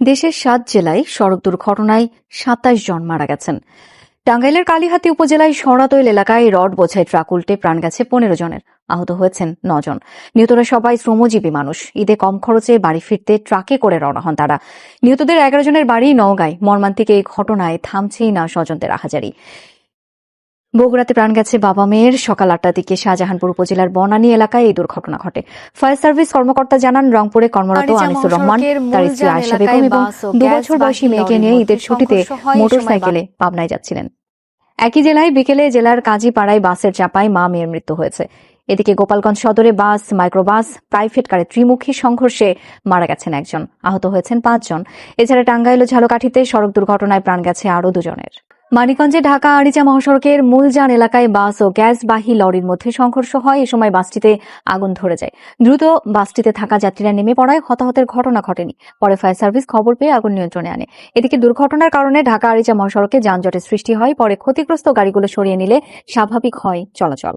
দেশের ৭ জেলায় সড়ক দুর্ঘটনায় ২৭ জন মারা গেছেন। টাঙ্গাইলের কালিহাতী উপজেলায় সরাতৈল এলাকায় রড বোঝাই ট্রাক উল্টে প্রাণ গেছে ১৫ জনের, আহত হয়েছেন ৯ জন। নিহতরা সবাই শ্রমজীবী মানুষ। ঈদে কম খরচে বাড়ি ফিরতে ট্রাকে করে রওনা হন তারা। নিহতদের ১১ জনের বাড়ি নওগাঁয়। মর্মান্তিক এই ঘটনায় থামছেই না স্বজনদের আহাজারি। বগুড়াতে প্রাণ গেছে বাবা মেয়ের। সকাল ৮টার দিকে শাহজাহানপুর উপজেলার বনানী এলাকায় এই দুর্ঘটনা ঘটে। ফায়ার সার্ভিস কর্মকর্তা জানান, রংপুরে কর্মরত আনিসুর রহমান, তার স্ত্রী আয়েশা বেগম এবং ২ বছর বয়সী মেয়েকে নিয়ে ঈদের ছুটিতে মোটরসাইকেলে পাবনায় যাচ্ছিলেন। একই জেলায় বিকেলে জেলার কাজীপাড়ায় বাসের চাপায় মা মেয়ের মৃত্যু হয়েছে। এদিকে গোপালগঞ্জ সদরে বাস, মাইক্রোবাস, প্রাইভেট কারে ত্রিমুখী সংঘর্ষে মারা গেছেন ১ জন, আহত হয়েছেন ৫ জন। এছাড়া টাঙ্গাইল ও ঝালকাঠিতে সড়ক দুর্ঘটনায় প্রাণ গেছে আরও ২ জনের। মানিকগঞ্জে ঢাকা আরিচা মহাসড়কের মূলযান এলাকায় বাস ও গ্যাসবাহী লরির মধ্যে সংঘর্ষ হয়। এ সময় বাসটিতে আগুন ধরে যায়। দ্রুত বাসটিতে থাকা যাত্রীরা নেমে পড়ায় হতাহতের ঘটনা ঘটেনি। পরে ফায়ার সার্ভিস খবর পেয়ে আগুন নিয়ন্ত্রণে আনে। এদিকে দুর্ঘটনার কারণে ঢাকা আরিচা মহাসড়কে যানজটের সৃষ্টি হয়। পরে ক্ষতিগ্রস্ত গাড়িগুলো সরিয়ে নিলে স্বাভাবিক হয় চলাচল।